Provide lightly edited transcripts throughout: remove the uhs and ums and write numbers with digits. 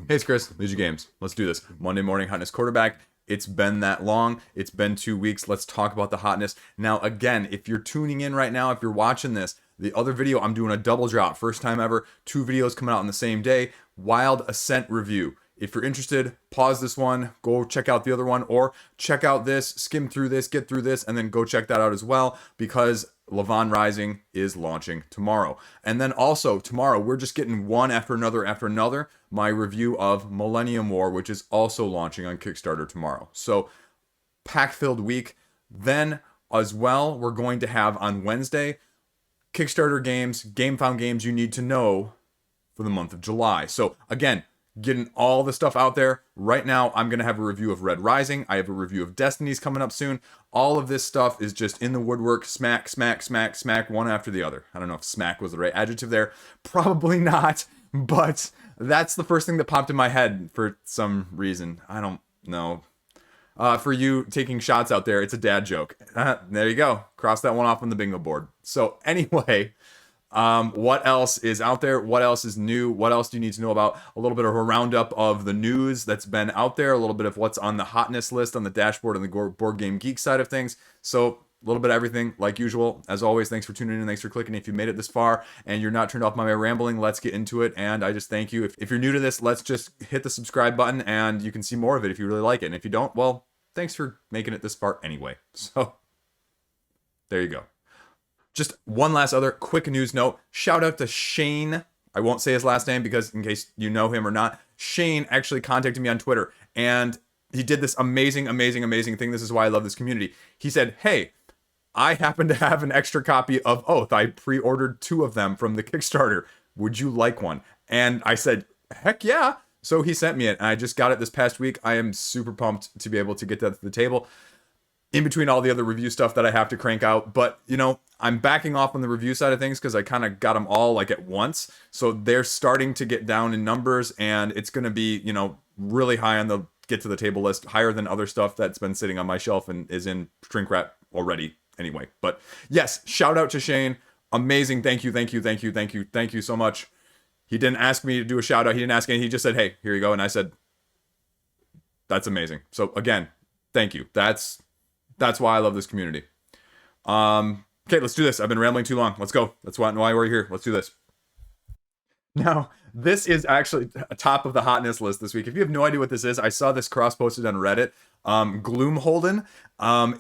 Hey, it's Chris, Liege Games. Let's do this. Monday morning hotness quarterback. It's been that long. It's been 2 weeks. Let's talk about the hotness. Now, again, if you're tuning in right now, if you're watching this, the other video, I'm doing a double drop. First time ever. 2 videos coming out on the same day. Wild Assent review. If you're interested, pause this one, go check out the other one, or check out this, skim through this, get through this, and then go check that out as well, because Levon Rising is launching tomorrow. And then also tomorrow, we're just getting one after another, my review of Millennium War, which is also launching on Kickstarter tomorrow. So, pack-filled week. Then, as well, we're going to have on Wednesday, Kickstarter games, GameFound games you need to know for the month of July. So, again, getting all the stuff out there. Right now, I'm going to have a review of Red Rising. I have a review of Destinies coming up soon. All of this stuff is just in the woodwork. Smack, smack, smack, smack, one after the other. I don't know if smack was the right adjective there. Probably not, but that's the first thing that popped in my head for some reason. I don't know. For you taking shots out there, it's a dad joke. There you go. Cross that one off on the bingo board. So anyway... what else is out there? What else is new? What else do you need to know about? A little bit of a roundup of the news that's been out there, a little bit of what's on the hotness list on the dashboard on the Board Game Geek side of things. So a little bit of everything, like usual. As always, thanks for tuning in. Thanks for clicking. If you made it this far and you're not turned off by my rambling, let's get into it. And I just thank you. If you're new to this, let's just hit the subscribe button and you can see more of it if you really like it. And if you don't, well, thanks for making it this far anyway. So there you go. Just one last other quick news note. Shout out to Shane. I won't say his last name because in case you know him or not. Shane actually contacted me on Twitter and he did this amazing thing. This is why I love this community. He said, hey, I happen to have an extra copy of Oath. I pre-ordered 2 of them from the Kickstarter. Would you like one? And I said, heck yeah. So he sent me it and I just got it this past week. I am super pumped to be able to get that to the table. In between all the other review stuff that I have to crank out. But, you know, I'm backing off on the review side of things because I kind of got them all like at once. So they're starting to get down in numbers and it's going to be, you know, really high on the get to the table list, higher than other stuff that's been sitting on my shelf and is in shrink wrap already anyway. But yes, shout out to Shane. Amazing. Thank you so much. He didn't ask me to do a shout out. He didn't ask anything. He just said, hey, here you go. And I said, that's amazing. So again, thank you. That's why I love this community. Okay, let's do this. I've been rambling too long. Let's go. That's why we're here. Let's do this. Now, this is actually top of the hotness list this week. If you have no idea what this is, I saw this cross-posted on Reddit. Gloomholdin.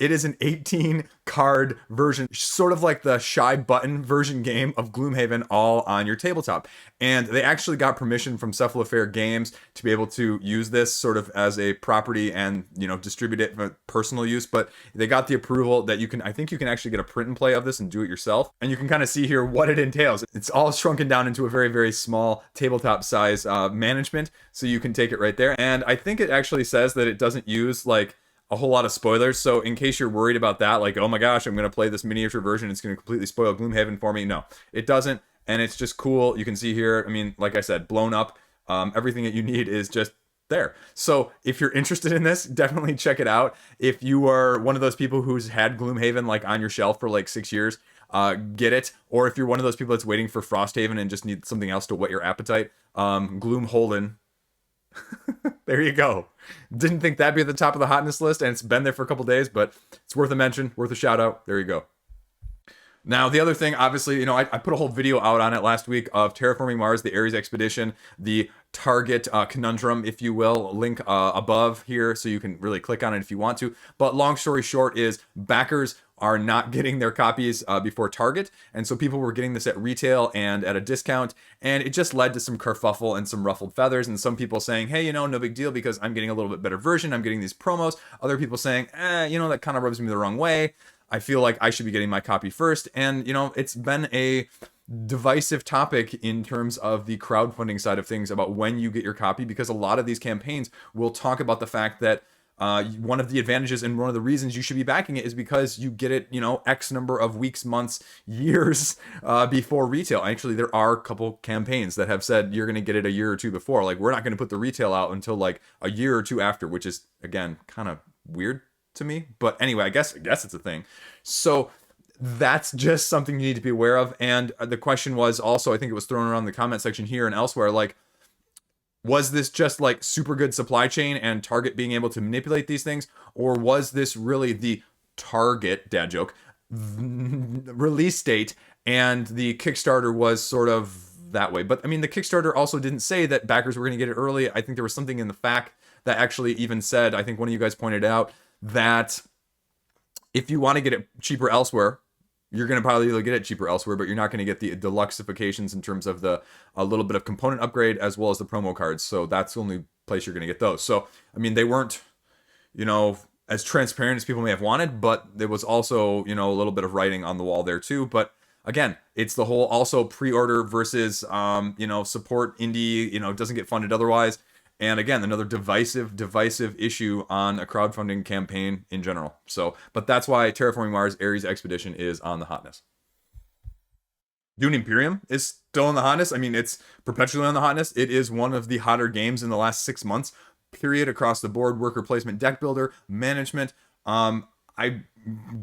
It is an 18 card version, sort of like the Shy Button version game of Gloomhaven, all on your tabletop. And they actually got permission from Cephalofair Games to be able to use this sort of as a property and, you know, distribute it for personal use. But they got the approval that you can, I think you can actually get a print and play of this and do it yourself. And you can kind of see here what it entails. It's all shrunken down into a very small tabletop size management. So you can take it right there. And I think it actually says that it doesn't use like a whole lot of spoilers. So in case you're worried about that, like, oh my gosh, I'm going to play this miniature version, it's going to completely spoil Gloomhaven for me. No, it doesn't. And it's just cool. You can see here, I mean, like I said, blown up. Everything that you need is just there. So if you're interested in this, definitely check it out. If you are one of those people who's had Gloomhaven like on your shelf for like 6 years, get it. Or if you're one of those people that's waiting for Frosthaven and just need something else to whet your appetite, Gloomholdin. There you go. Didn't think that'd be at the top of the hotness list, and it's been there for a couple days, but it's worth a mention, worth a shout out. There you go. Now, the other thing, obviously, you know, I put a whole video out on it last week of Terraforming Mars, the Ares Expedition, the Target conundrum, if you will. Link above here so you can really click on it if you want to. But long story short is backers are not getting their copies before Target. And so people were getting this at retail and at a discount. And it just led to some kerfuffle and some ruffled feathers. And some people saying, hey, you know, no big deal because I'm getting a little bit better version. I'm getting these promos. Other people saying, you know, that kind of rubs me the wrong way. I feel like I should be getting my copy first. And, you know, it's been a divisive topic in terms of the crowdfunding side of things about when you get your copy, because a lot of these campaigns will talk about the fact that one of the advantages and one of the reasons you should be backing it is because you get it, you know, X number of weeks, months, years before retail. Actually, there are a couple campaigns that have said you're going to get it a year or two before. Like, we're not going to put the retail out until like a year or two after, which is, again, kind of weird to me. But anyway, I guess it's a thing. So that's just something you need to be aware of. And the question was also, I think it was thrown around the comment section here and elsewhere, like, Was this just like super good supply chain and Target being able to manipulate these things? Or was this really the Target, dad joke, release date, and the Kickstarter was sort of that way? But I mean, the Kickstarter also didn't say that backers were going to get it early. I think there was something in the fact that actually even said, I think one of you guys pointed out, that if you want to get it cheaper elsewhere, you're going to probably get it cheaper elsewhere, but you're not going to get the deluxeifications in terms of a little bit of component upgrade as well as the promo cards. So that's the only place you're going to get those. So, I mean, they weren't, as transparent as people may have wanted, but there was also, a little bit of writing on the wall there too. But again, it's the whole also pre-order versus, support indie, doesn't get funded otherwise. And again, another divisive issue on a crowdfunding campaign in general. So, but that's why Terraforming Mars Ares Expedition is on the hotness. Dune Imperium is still on the hotness. I mean, it's perpetually on the hotness. It is one of the hotter games in the last 6 months, period, across the board. Worker placement, deck builder, management. I'm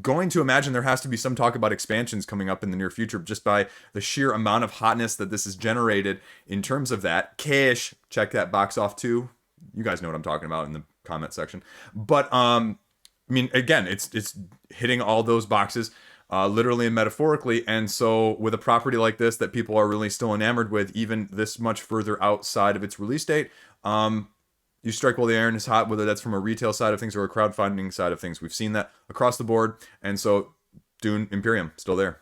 going to imagine there has to be some talk about expansions coming up in the near future just by the sheer amount of hotness that this has generated in terms of that. Cash, check that box off too. You guys know what I'm talking about in the comment section. But, I mean, again, it's hitting all those boxes, literally and metaphorically. And so with a property like this that people are really still enamored with, even this much further outside of its release date, you strike while the iron is hot, whether that's from a retail side of things or a crowdfunding side of things. We've seen that across the board. And so Dune Imperium, still there.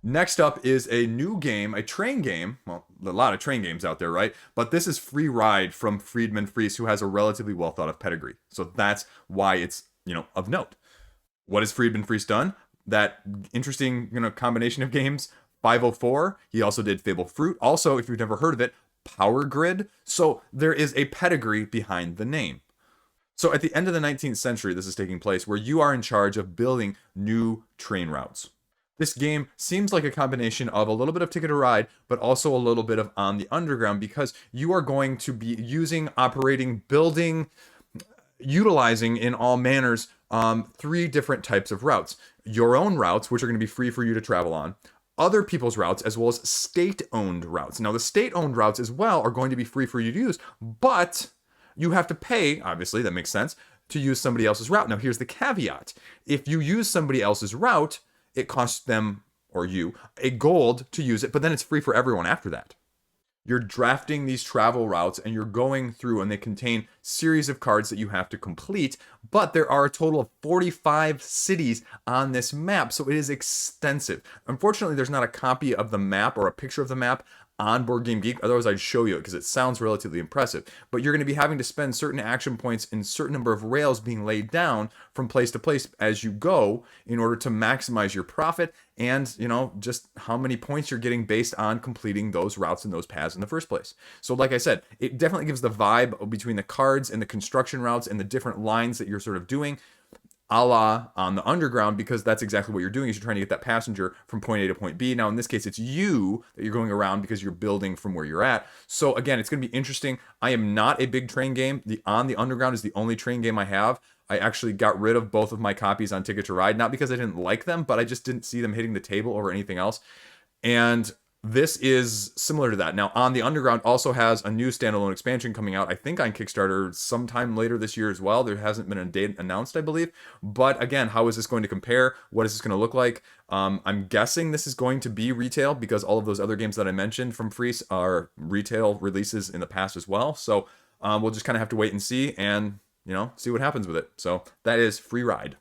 Next up is a new game, a train game. Well, a lot of train games out there, right? But this is Free Ride from Friedman Freese, who has a relatively well thought of pedigree. So that's why it's, of note. What has Friedman Freese done? That interesting, combination of games. 504. He also did Fable Fruit. Also, if you've never heard of it, Power Grid. So there is a pedigree behind the name. So at the end of the 19th century, this is taking place where you are in charge of building new train routes. This game seems like a combination of a little bit of Ticket to Ride, but also a little bit of On the Underground, because you are going to be using, operating, building, utilizing in all manners 3 different types of routes. Your own routes, which are going to be free for you to travel on. Other people's routes, as well as state-owned routes. Now, the state-owned routes as well are going to be free for you to use, but you have to pay, obviously, that makes sense, to use somebody else's route. Now, here's the caveat. If you use somebody else's route, it costs them, or you, a gold to use it, but then it's free for everyone after that. You're drafting these travel routes and you're going through, and they contain series of cards that you have to complete, but there are a total of 45 cities on this map, so it is extensive. Unfortunately, there's not a copy of the map or a picture of the map on Board Game Geek, otherwise I'd show you it because it sounds relatively impressive. But you're going to be having to spend certain action points in a certain number of rails being laid down from place to place as you go in order to maximize your profit and, just how many points you're getting based on completing those routes and those paths in the first place. So like I said, it definitely gives the vibe between the cards and the construction routes and the different lines that you're sort of doing, a la On the Underground, because that's exactly what you're doing is you're trying to get that passenger from point A to point B. Now, in this case, it's you that you're going around because you're building from where you're at. So again, it's going to be interesting. I am not a big train game. The On the Underground is the only train game I have. I actually got rid of both of my copies on Ticket to Ride, not because I didn't like them, but I just didn't see them hitting the table over anything else. And this is similar to that. Now, On the Underground also has a new standalone expansion coming out, I think on Kickstarter sometime later this year as well. There hasn't been a date announced, I believe. But again, how is this going to compare? What is this going to look like? I'm guessing this is going to be retail because all of those other games that I mentioned from Freeze are retail releases in the past as well. So we'll just kind of have to wait and see and, see what happens with it. So that is Free Ride.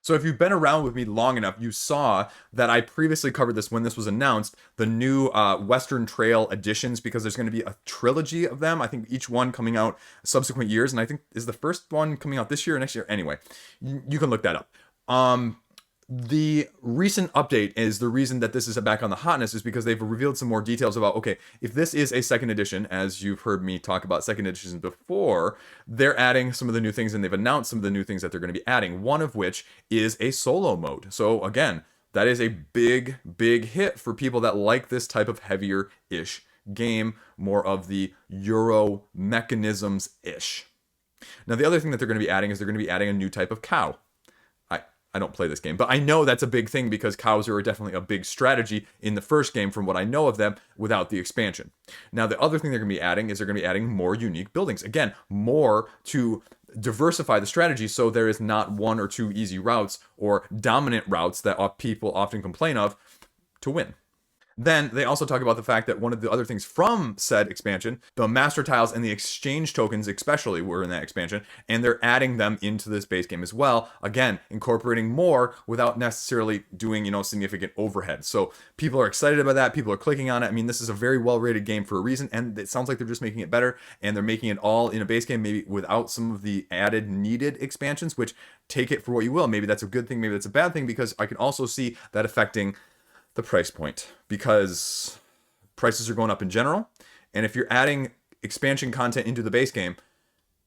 So if you've been around with me long enough, you saw that I previously covered this when this was announced, the new Western Trail editions, because there's going to be a trilogy of them. I think each one coming out subsequent years, and I think is the first one coming out this year or next year. Anyway, you can look that up. The recent update is the reason that this is back on the hotness is because they've revealed some more details about, okay, if this is a second edition, as you've heard me talk about second editions before, they're adding some of the new things and they've announced some of the new things that they're going to be adding, one of which is a solo mode. So again, that is a big hit for people that like this type of heavier-ish game, more of the Euro mechanisms-ish. Now, the other thing that they're going to be adding is they're going to be adding a new type of cow. I I don't play this game, but I know that's a big thing because cows are definitely a big strategy in the first game from what I know of them without the expansion. Now, the other thing they're going to be adding is they're going to be adding more unique buildings. Again, more to diversify the strategy so there is not one or two easy routes or dominant routes that people often complain of to win. Then they also talk about the fact that one of the other things from said expansion, the master tiles and the exchange tokens especially were in that expansion, and they're adding them into this base game as well. Again, incorporating more without necessarily doing, significant overhead. So people are excited about that. People are clicking on it. I mean, this is a very well-rated game for a reason, and it sounds like they're just making it better, and they're making it all in a base game, maybe without some of the added needed expansions, which take it for what you will. Maybe that's a good thing, maybe that's a bad thing, because I can also see that affecting the price point, because prices are going up in general, and if you're adding expansion content into the base game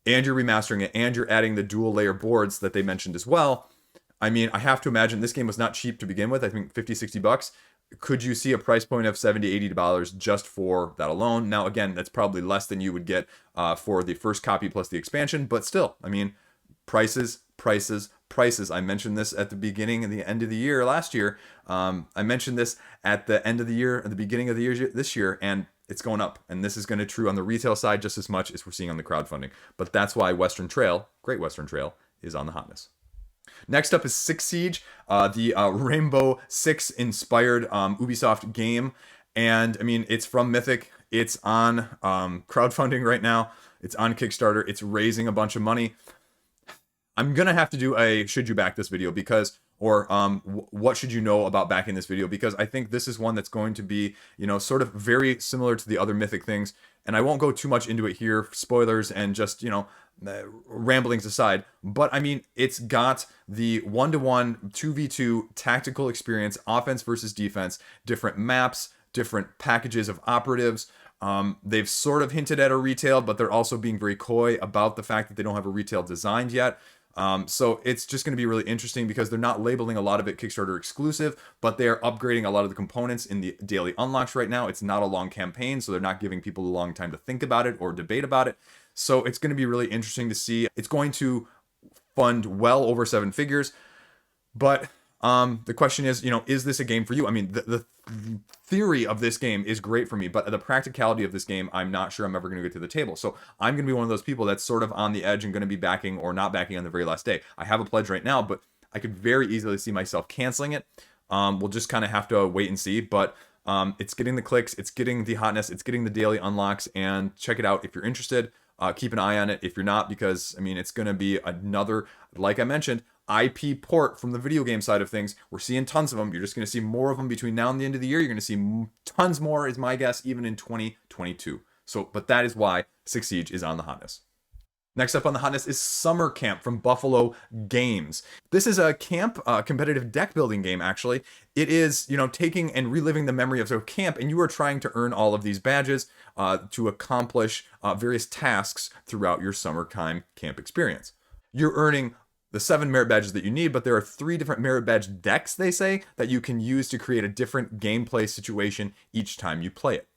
and you're remastering it and you're adding the dual layer boards that they mentioned as well, I mean, I have to imagine this game was not cheap to begin with. I think 50-60 bucks. Could you see a price point of $70-80 just for that alone? Now again, that's probably less than you would get for the first copy plus the expansion, but still, I mean, prices. I mentioned this at the beginning and the end of the year last year. I mentioned this at the end of the year, at the beginning of the year this year, and it's going up. And this is going to be true on the retail side just as much as we're seeing on the crowdfunding. But that's why Western Trail, Great Western Trail, is on the hotness. Next up is Six Siege, the Rainbow Six inspired Ubisoft game. And I mean, it's from Mythic. It's on crowdfunding right now. It's on Kickstarter. It's raising a bunch of money. I'm going to have to do a should you back this video because, or what should you know about backing this video, because I think this is one that's going to be, sort of very similar to the other Mythic things. And I won't go too much into it here, spoilers and just, ramblings aside. But I mean, it's got the 1-to-1, 2v2 tactical experience, offense versus defense, different maps, different packages of operatives. They've sort of hinted at a retail, but they're also being very coy about the fact that they don't have a retail designed yet. So it's just going to be really interesting because they're not labeling a lot of it Kickstarter exclusive, but they are upgrading a lot of the components in the daily unlocks right now. It's not a long campaign, so they're not giving people a long time to think about it or debate about it. So it's going to be really interesting to see. It's going to fund well over 7 figures, but the question is this a game for you? I mean, the theory of this game is great for me, but the practicality of this game, I'm not sure I'm ever going to get to the table. So I'm going to be one of those people that's sort of on the edge and going to be backing or not backing on the very last day. I have a pledge right now, but I could very easily see myself canceling it. We'll just kind of have to wait and see, but it's getting the clicks, it's getting the hotness, it's getting the daily unlocks, and check it out if you're interested. Keep an eye on it if you're not, because I mean, it's going to be another, like I mentioned, IP port from the video game side of things. We're seeing tons of them. You're just going to see more of them between now and the end of the year. You're going to see tons more, is my guess, even in 2022. So, but that is why Six Siege is on the hotness. Next up on the hotness is Summer Camp from Buffalo Games. This is a camp competitive deck building game, actually. It is, taking and reliving the memory of a camp, and you are trying to earn all of these badges to accomplish various tasks throughout your summertime camp experience. You're earning the 7 merit badges that you need, but there are 3 different merit badge decks, they say, that you can use to create a different gameplay situation each time you play it.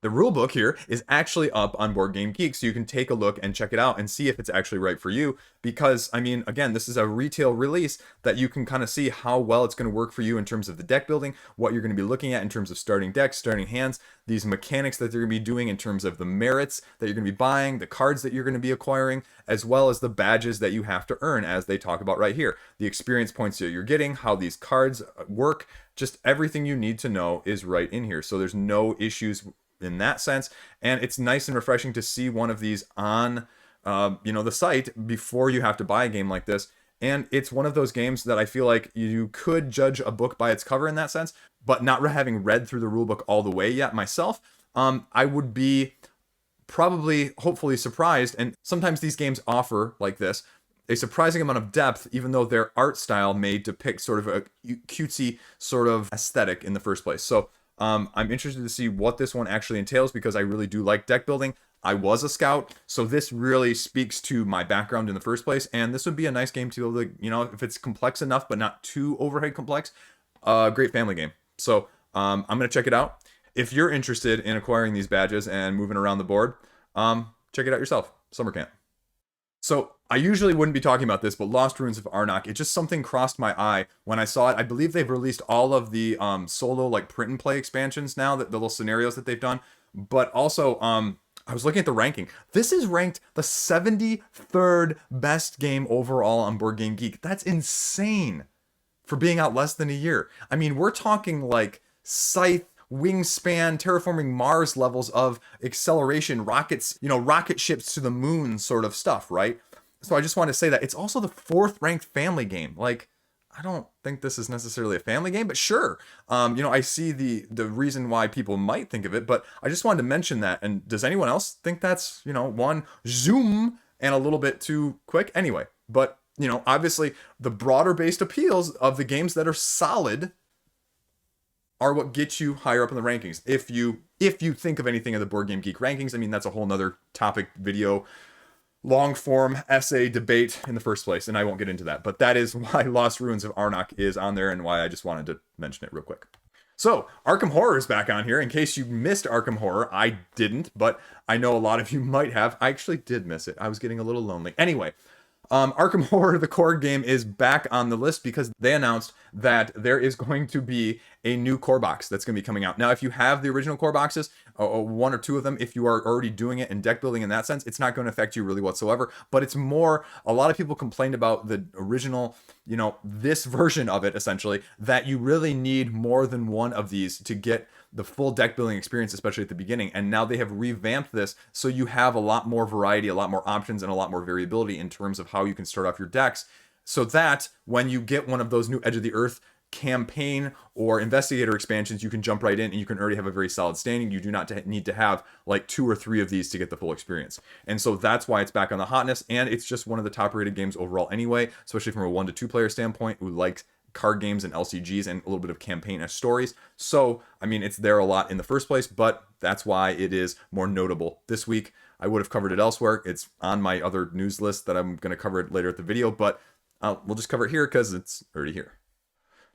The rulebook here is actually up on Board Game Geek, so you can take a look and check it out and see if it's actually right for you. Because, I mean, again, this is a retail release that you can kind of see how well it's going to work for you in terms of the deck building, what you're going to be looking at in terms of starting decks, starting hands, these mechanics that they're going to be doing in terms of the merits that you're going to be buying, the cards that you're going to be acquiring, as well as the badges that you have to earn, as they talk about right here. The experience points that you're getting, how these cards work, just everything you need to know is right in here. So there's no issues in that sense, and it's nice and refreshing to see one of these on the site before you have to buy a game like this. And it's one of those games that I feel like you could judge a book by its cover in that sense, but not having read through the rulebook all the way yet myself, I would be probably hopefully surprised. And sometimes these games offer, like this, a surprising amount of depth, even though their art style may depict sort of a cutesy sort of aesthetic in the first place. So I'm interested to see what this one actually entails, because I really do like deck building. I was a scout, so this really speaks to my background in the first place, and this would be a nice game to be able to, if it's complex enough but not too overhead complex, great family game. So I'm going to check it out. If you're interested in acquiring these badges and moving around the board, check it out yourself. Summer Camp. So I usually wouldn't be talking about this, but Lost Ruins of Arnak, it just something crossed my eye when I saw it. I believe they've released all of the solo like print and play expansions now, that the little scenarios that they've done. But also, I was looking at the ranking. This is ranked the 73rd best game overall on Board Game Geek. That's insane for being out less than a year. I mean, we're talking like Scythe, Wingspan, Terraforming Mars levels of acceleration, rockets, rocket ships to the moon sort of stuff, right? So I just want to say that it's also the 4th ranked family game. Like, I don't think this is necessarily a family game, but sure. I see the reason why people might think of it, but I just wanted to mention that. And does anyone else think that's, one zoom and a little bit too quick? Anyway, but obviously the broader based appeals of the games that are solid are what get you higher up in the rankings. If you think of anything of the Board Game Geek rankings, I mean, that's a whole nother topic, video, long form essay debate in the first place, and I won't get into that. But that is why Lost Ruins of Arnak is on there, and why I just wanted to mention it real quick. So, Arkham Horror is back on here. In case you missed Arkham Horror, I didn't, but I know a lot of you might have. I actually did miss it. I was getting a little lonely. Anyway, Arkham Horror, the core game, is back on the list because they announced that there is going to be a new core box that's going to be coming out. Now, if you have the original core boxes, one or two of them, if you are already doing it in deck building in that sense, it's not going to affect you really whatsoever. But it's more, a lot of people complained about the original, this version of it, essentially, that you really need more than one of these to get the full deck building experience, especially at the beginning. And now they have revamped this so you have a lot more variety, a lot more options, and a lot more variability in terms of how you can start off your decks, so that when you get one of those new Edge of the Earth campaign or investigator expansions, you can jump right in and you can already have a very solid standing. You do not need to have like 2 or 3 of these to get the full experience. And so that's why it's back on the hotness, and it's just one of the top rated games overall anyway, especially from a 1 to 2 player standpoint who likes card games and LCGs and a little bit of campaign as stories. So, I mean, it's there a lot in the first place, but that's why it is more notable this week. I would have covered it elsewhere. It's on my other news list that I'm going to cover it later at the video, but we'll just cover it here because it's already here.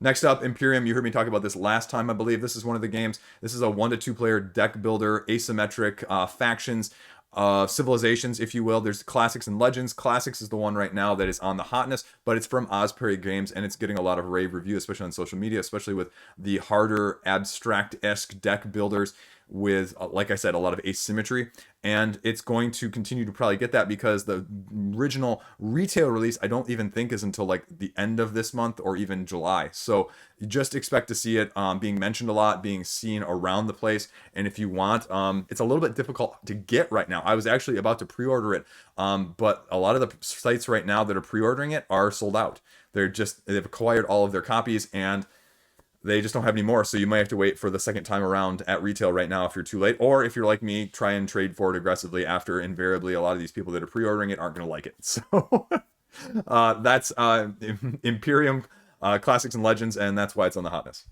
Next up, Imperium. You heard me talk about this last time, I believe. This is one of the games. This is a 1 to 2 player deck builder, asymmetric factions, civilizations, if you will. There's Classics and Legends. Classics is the one right now that is on the hotness, but it's from Osprey Games, and it's getting a lot of rave review, especially on social media, especially with the harder, abstract-esque deck builders with, like I said, a lot of asymmetry. And it's going to continue to probably get that because the original retail release, I don't even think is until like the end of this month or even July. So you just expect to see it being mentioned a lot, being seen around the place. And if you want, it's a little bit difficult to get right now. I was actually about to pre-order it, but a lot of the sites right now that are pre-ordering it are sold out. They've acquired all of their copies and they just don't have any more, so you might have to wait for the second time around at retail right now if you're too late. Or if you're like me, try and trade for it aggressively after. Invariably, a lot of these people that are pre-ordering it aren't going to like it. So that's Imperium, Classics and Legends, and that's why it's on the hotness.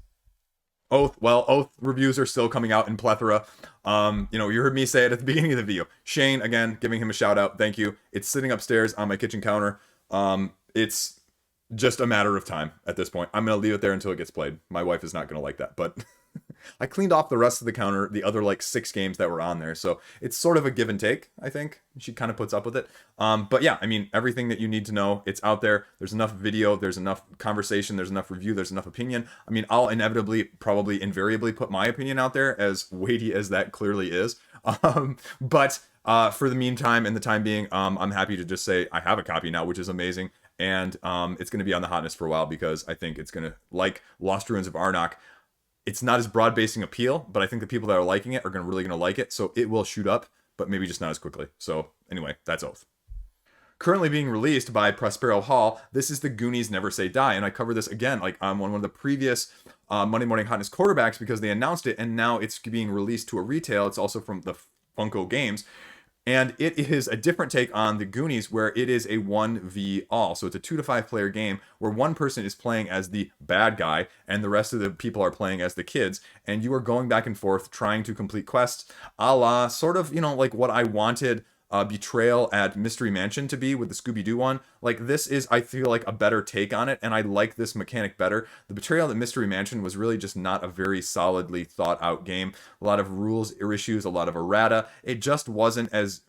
Oath reviews are still coming out in plethora. You heard me say it at the beginning of the video. Shane, again, giving him a shout out. Thank you. It's sitting upstairs on my kitchen counter. It's just a matter of time at this point. I'm going to leave it there until it gets played. My wife is not going to like that, but I cleaned off the rest of the counter, the other like 6 games that were on there. So it's sort of a give and take, I think. She kind of puts up with it. But yeah, I mean, everything that you need to know, it's out there. There's enough video, there's enough conversation, there's enough review, there's enough opinion. I mean, I'll inevitably, probably invariably put my opinion out there, as weighty as that clearly is. But for the meantime and the time being, I'm happy to just say I have a copy now, which is amazing. And it's going to be on the hotness for a while because I think it's going to, like Lost Ruins of Arnak, it's not as broad-basing appeal, but I think the people that are liking it are really going to like it. So it will shoot up, but maybe just not as quickly. So anyway, that's Oath. Currently being released by Prospero Hall, this is the Goonies Never Say Die. And I covered this again, like on one of the previous Monday Morning Hotness quarterbacks because they announced it, and now it's being released to a retail. It's also from the Funko Games. And it is a different take on the Goonies, where it is a 1v all. So it's a 2 to 5 player game where one person is playing as the bad guy and the rest of the people are playing as the kids. And you are going back and forth trying to complete quests, a la sort of, like what I wanted Betrayal at Mystery Mansion to be with the Scooby-Doo one. Like, this is, I feel like, a better take on it, and I like this mechanic better. The Betrayal at Mystery Mansion was really just not a very solidly thought out game. A lot of rules issues, a lot of errata. It just wasn't as,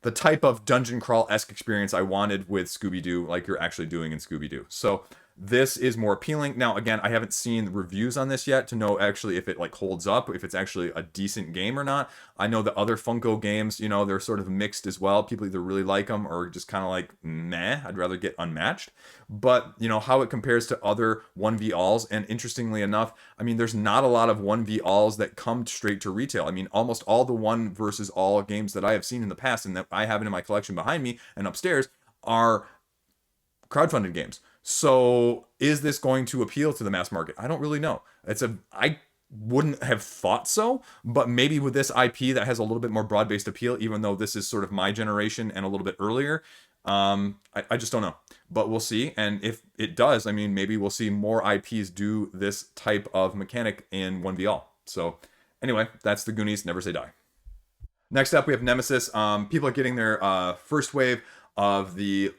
the type of dungeon crawl-esque experience I wanted with Scooby-Doo, like you're actually doing in Scooby-Doo. So this is more appealing. Now, again, I haven't seen reviews on this yet to know actually if it like holds up, if it's actually a decent game or not. I know the other Funko games, you know, they're sort of mixed as well. People either really like them or just kind of like, meh, I'd rather get Unmatched. But, you know, how it compares to other 1v-alls, and interestingly enough, I mean, there's not a lot of 1v-alls that come straight to retail. I mean, almost all the one versus all games that I have seen in the past and that I have in my collection behind me and upstairs are crowdfunded games. So is this going to appeal to the mass market? I don't really know. I wouldn't have thought so, but maybe with this IP that has a little bit more broad-based appeal, even though this is sort of my generation and a little bit earlier, I just don't know. But we'll see. And if it does, I mean, maybe we'll see more IPs do this type of mechanic in 1v-all. So anyway, that's the Goonies, Never Say Die. Next up, we have Nemesis. People are getting their first wave of the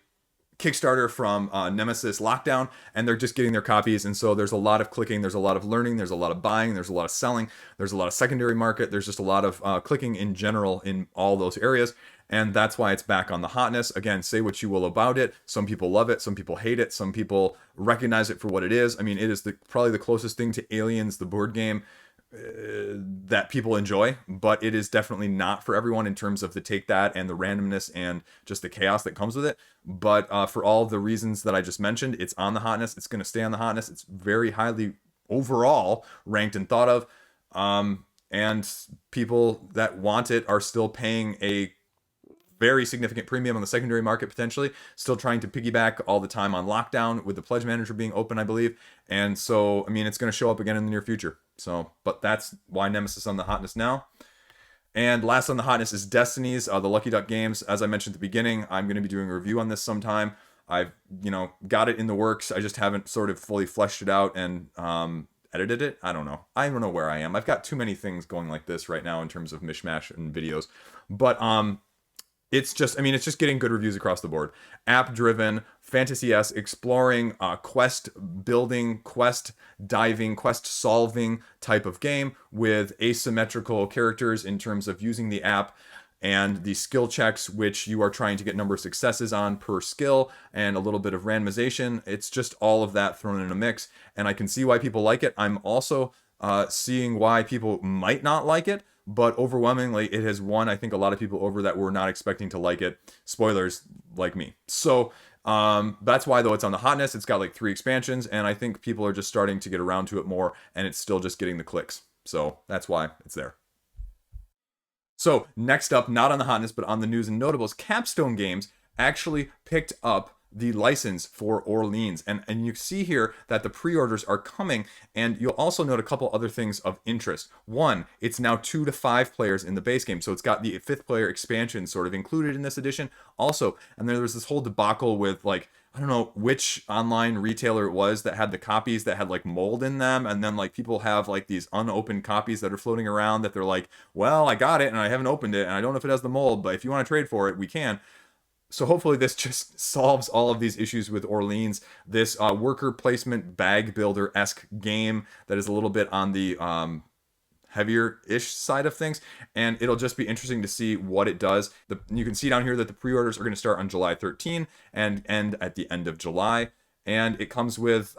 Kickstarter from Nemesis Lockdown, and they're just getting their copies. And so there's a lot of clicking, there's a lot of learning, there's a lot of buying, there's a lot of selling, there's a lot of secondary market, there's just a lot of clicking in general in all those areas. And that's why it's back on the hotness. Again, say what you will about it. Some people love it, some people hate it, some people recognize it for what it is. I mean, it is probably the closest thing to Aliens, the board game, that people enjoy, but it is definitely not for everyone in terms of the take that and the randomness and just the chaos that comes with it. But for all the reasons that I just mentioned, it's on the hotness. It's going to stay on the hotness. It's very highly overall ranked and thought of. And people that want it are still paying a very significant premium on the secondary market, potentially still trying to piggyback all the time on lockdown with the pledge manager being open, I believe. And so, I mean, it's going to show up again in the near future. So, but that's why Nemesis on the hotness now. And last on the hotness is Destinies, the Lucky Duck games. As I mentioned at the beginning, I'm going to be doing a review on this sometime. I've, got it in the works. I just haven't sort of fully fleshed it out and edited it. I don't know where I am. I've got too many things going like this right now in terms of mishmash and videos. But it's just getting good reviews across the board. App-driven, fantasy-esque, exploring, quest building, quest diving, quest solving type of game with asymmetrical characters in terms of using the app and the skill checks, which you are trying to get number of successes on per skill and a little bit of randomization. It's just all of that thrown in a mix, and I can see why people like it. I'm also seeing why people might not like it. But overwhelmingly, it has won, I think, a lot of people over that were not expecting to like it. Spoilers, like me. So that's why, though, it's on the hotness. It's got like 3 expansions, and I think people are just starting to get around to it more, and it's still just getting the clicks. So that's why it's there. So next up, not on the hotness, but on the news and notables, Capstone Games actually picked up the license for Orleans, and you see here that the pre-orders are coming, and you'll also note a couple other things of interest. One, it's now 2 to 5 players in the base game, so it's got the 5th player expansion sort of included in this edition also. And then there was this whole debacle with, like, I don't know which online retailer it was that had the copies that had like mold in them, and then like people have like these unopened copies that are floating around that they're like, well, I got it and I haven't opened it and I don't know if it has the mold, but if you want to trade for it, we can. So hopefully this just solves all of these issues with Orleans, this worker placement bag builder-esque game that is a little bit on the heavier-ish side of things, and it'll just be interesting to see what it does. You can see down here that the pre-orders are going to start on July 13 and end at the end of July, and it comes with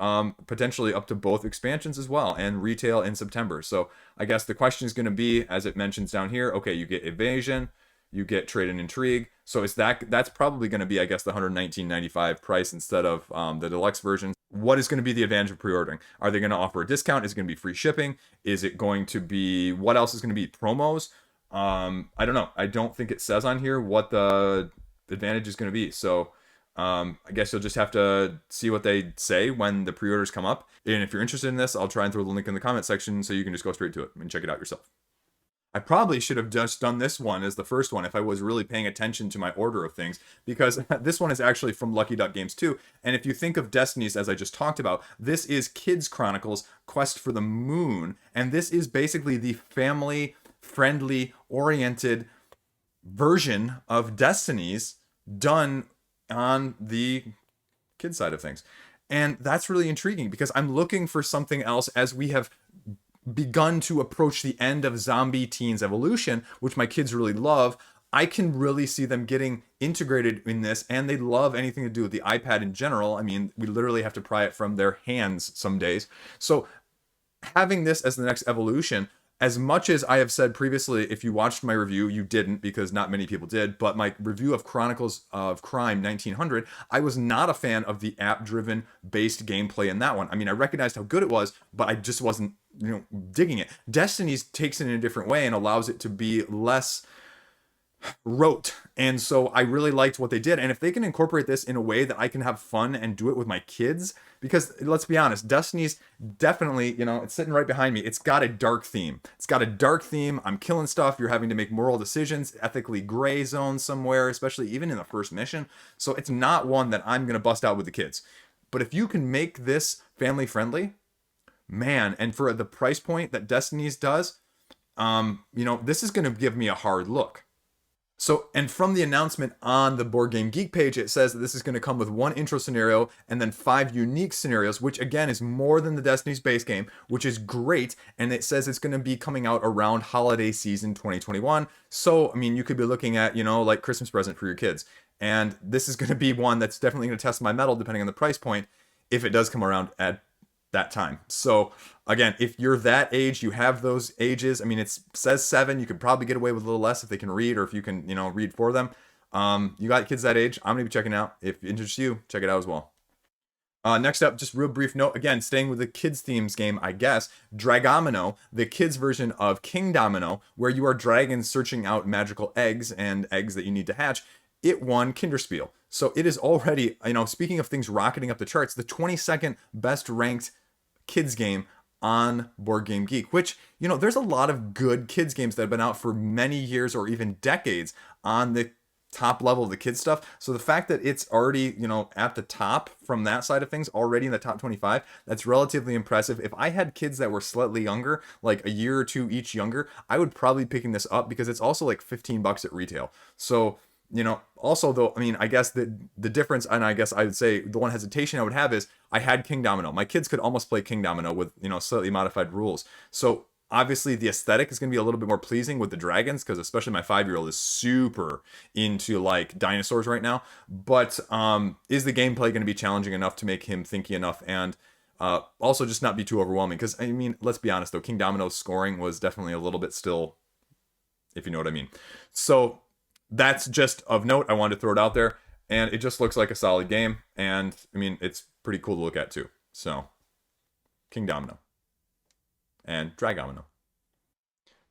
potentially up to both expansions as well, and retail in September. So I guess the question is going to be, as it mentions down here, okay, you get Evasion, you get Trade and Intrigue. So that's probably going to be, I guess, the $119.95 price instead of the deluxe version. What is going to be the advantage of pre-ordering? Are they going to offer a discount? Is it going to be free shipping? Is it going to be, what else is going to be? Promos? I don't know. I don't think it says on here what the advantage is going to be. So I guess you'll just have to see what they say when the pre-orders come up. And if you're interested in this, I'll try and throw the link in the comment section so you can just go straight to it and check it out yourself. I probably should have just done this one as the first one if I was really paying attention to my order of things, because this one is actually from Lucky Duck Games too. And if you think of Destinies, as I just talked about, this is Kids Chronicles Quest for the Moon, and this is basically the family-friendly oriented version of Destinies done on the kid side of things. And that's really intriguing because I'm looking for something else as we have begun to approach the end of Zombie Teens Evolution, which my kids really love. I can really see them getting integrated in this, and they love anything to do with the iPad in general. I mean, we literally have to pry it from their hands some days. So having this as the next evolution, as much as I have said previously, if you watched my review, you didn't because not many people did, but my review of Chronicles of Crime 1900, I was not a fan of the app-driven based gameplay in that one. I mean, I recognized how good it was, but I just wasn't, digging it. Destinies takes it in a different way and allows it to be less rote, and so I really liked what they did. And if they can incorporate this in a way that I can have fun and do it with my kids, because let's be honest, Destiny's definitely, it's sitting right behind me, it's got a dark theme. I'm killing stuff, you're having to make moral decisions, ethically gray zone somewhere, especially even in the first mission. So it's not one that I'm going to bust out with the kids. But if you can make this family friendly, man, and for the price point that Destiny's does, this is going to give me a hard look. So, and from the announcement on the Board Game Geek page, it says that this is going to come with 1 intro scenario and then 5 unique scenarios, which again is more than the Destiny's base game, which is great. And it says it's going to be coming out around holiday season 2021. So, I mean, you could be looking at, like Christmas present for your kids. And this is going to be one that's definitely going to test my mettle depending on the price point if it does come around at that time. So again, if you're that age, you have those ages. I mean, it says 7. You could probably get away with a little less if they can read, or if you can, read for them. You got kids that age, I'm gonna be checking it out. If it interests you, check it out as well. Next up, just real brief note, again, staying with the kids themes game, I guess, Dragomino, the kids version of King Domino, where you are dragons searching out magical eggs and eggs that you need to hatch. It won Kinderspiel. So it is already, speaking of things rocketing up the charts, the 22nd best ranked kids game on Board Game Geek, which, there's a lot of good kids games that have been out for many years or even decades on the top level of the kids stuff. So the fact that it's already, at the top from that side of things, already in the top 25, that's relatively impressive. If I had kids that were slightly younger, like a year or two each younger, I would probably be picking this up because it's also like $15 at retail. So, also though, I mean, I guess the difference, and I guess I would say the one hesitation I would have is I had King Domino. My kids could almost play King Domino with, slightly modified rules. So obviously the aesthetic is going to be a little bit more pleasing with the dragons, because especially my 5-year-old is super into like dinosaurs right now. But is the gameplay going to be challenging enough to make him thinky enough, and also just not be too overwhelming? Because I mean, let's be honest though, King Domino's scoring was definitely a little bit still, if you know what I mean. So that's just of note. I wanted to throw it out there, and it just looks like a solid game, and I mean, it's pretty cool to look at too. So King Domino and Dragomino.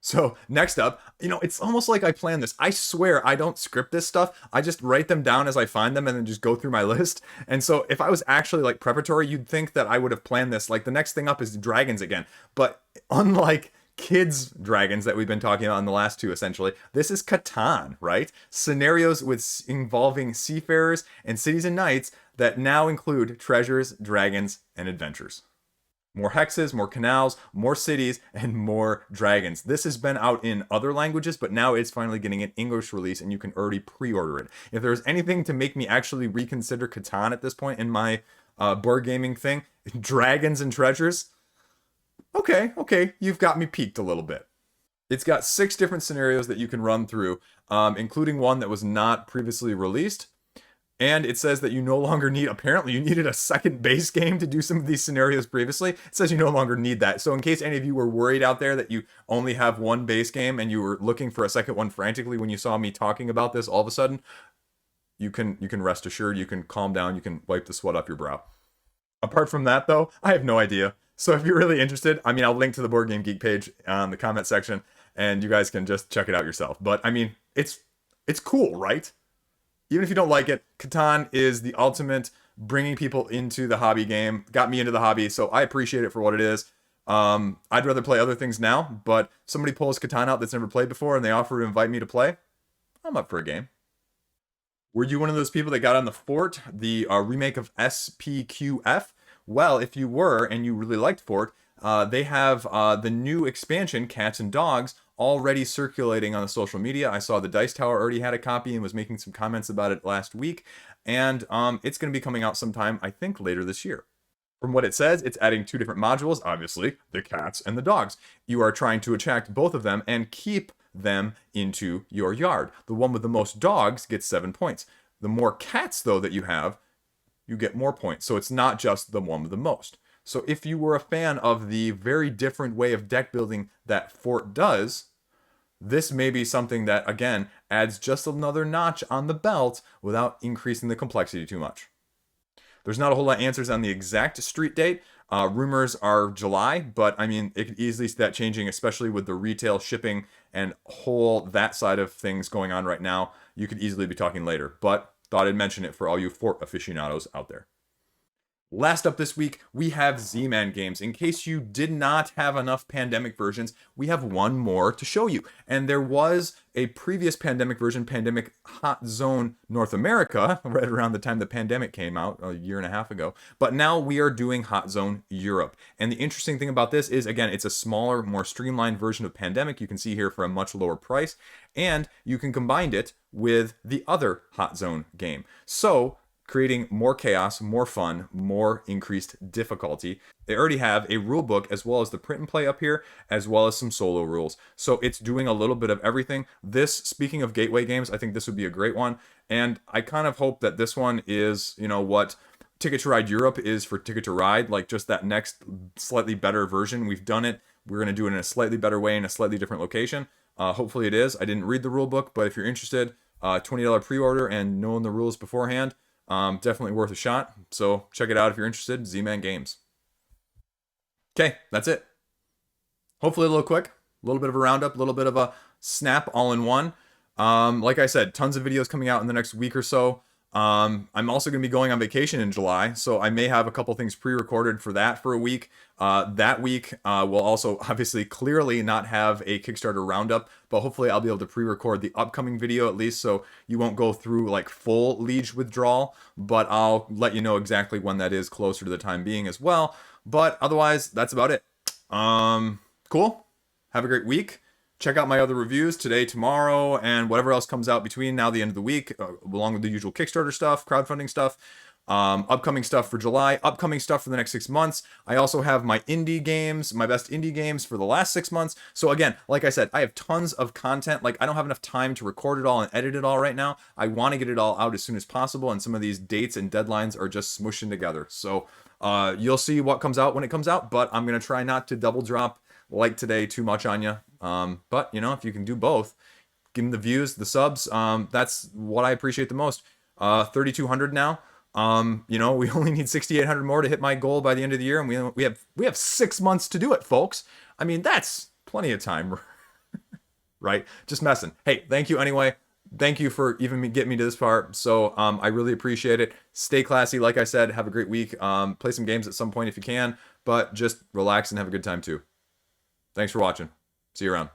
So next up, it's almost like I planned this. I swear I don't script this stuff. I just write them down as I find them and then just go through my list. And so if I was actually like preparatory, you'd think that I would have planned this. Like the next thing up is dragons again. But unlike kids dragons that we've been talking about in the last 2, essentially, this is Catan, right? Scenarios involving seafarers and cities and knights that now include treasures, dragons, and adventures. More hexes, more canals, more cities, and more dragons. This has been out in other languages, but now it's finally getting an English release, and you can already pre-order it. If there's anything to make me actually reconsider Catan at this point in my board gaming thing, dragons and treasures, okay, you've got me peaked a little bit. It's got 6 different scenarios that you can run through, including one that was not previously released. And it says that you no longer need, apparently you needed a second base game to do some of these scenarios previously. It says you no longer need that. So in case any of you were worried out there that you only have one base game and you were looking for a second one frantically when you saw me talking about this all of a sudden, you can rest assured, you can calm down, you can wipe the sweat off your brow. Apart from that though, I have no idea. So if you're really interested, I mean, I'll link to the Board Game Geek page on the comment section, and you guys can just check it out yourself. But I mean, it's cool, right? Even if you don't like it, Catan is the ultimate bringing people into the hobby game. Got me into the hobby, so I appreciate it for what it is. I'd rather play other things now, but somebody pulls Catan out that's never played before and they offer to invite me to play, I'm up for a game. Were you one of those people that got on the Fort, the remake of SPQF? Well, if you were and you really liked Fort, they have the new expansion, Cats and Dogs, already circulating on the social media. I saw the Dice Tower already had a copy and was making some comments about it last week. And it's going to be coming out sometime, I think, later this year. From what it says, it's adding 2 different modules, obviously, the cats and the dogs. You are trying to attract both of them and keep them into your yard. The one with the most dogs gets 7 points. The more cats, though, that you have, you get more points. So it's not just the one with the most. So if you were a fan of the very different way of deck building that Fort does, this may be something that, again, adds just another notch on the belt without increasing the complexity too much. There's not a whole lot of answers on the exact street date. Rumors are July, but I mean, it could easily see that changing, especially with the retail shipping and whole that side of things going on right now. You could easily be talking later, but thought I'd mention it for all you Fort aficionados out there. Last up this week, we have ZMAN games. In case you did not have enough pandemic versions, we have one more to show you. And there was a previous pandemic version, Pandemic Hot Zone North America, right around the time the pandemic came out, a year and a half ago. But now we are doing Hot Zone Europe. And the interesting thing about this is, again, it's a smaller, more streamlined version of Pandemic. You can see here for a much lower price. And you can combine it with the other Hot Zone game. So creating more chaos, more fun, more increased difficulty. They already have a rule book as well as the print and play up here, as well as some solo rules. So it's doing a little bit of everything. This, speaking of gateway games, I think this would be a great one. And I kind of hope that this one is, you know, what Ticket to Ride Europe is for Ticket to Ride, like just that next slightly better version. We've done it. We're going to do it in a slightly better way in a slightly different location. Hopefully it is. I didn't read the rule book, but if you're interested, $20 pre-order and knowing the rules beforehand, definitely worth a shot. So check it out if you're interested. ZMAN Games. Okay, that's it. Hopefully a little quick, a little bit of a roundup, a little bit of a snap all in one. Like I said, tons of videos coming out in the next week or so. I'm also going to be going on vacation in July, so I may have a couple things pre-recorded for that for a week. That week, we'll also obviously clearly not have a Kickstarter roundup, but hopefully I'll be able to pre-record the upcoming video at least, so you won't go through like full Liege withdrawal, but I'll let you know exactly when that is closer to the time being as well. But otherwise, that's about it. Cool. Have a great week. Check out my other reviews today, tomorrow, and whatever else comes out between now and the end of the week, along with the usual Kickstarter stuff, crowdfunding stuff, upcoming stuff for July, upcoming stuff for the next 6 months. I also have my indie games, my best indie games for the last 6 months. So again, like I said, I have tons of content. Like I don't have enough time to record it all and edit it all right now. I want to get it all out as soon as possible, and some of these dates and deadlines are just smushing together. So you'll see what comes out when it comes out, but I'm going to try not to double drop like today too much on you. But you know, if you can do both, give them the views, the subs. That's what I appreciate the most. 3,200 now. You know, we only need 6,800 more to hit my goal by the end of the year, and we have 6 months to do it, folks. I mean, that's plenty of time, right? Just messing. Hey, thank you anyway. Thank you for even getting me to this part. So I really appreciate it. Stay classy, like I said. Have a great week. Play some games at some point if you can, but just relax and have a good time too. Thanks for watching. See you around.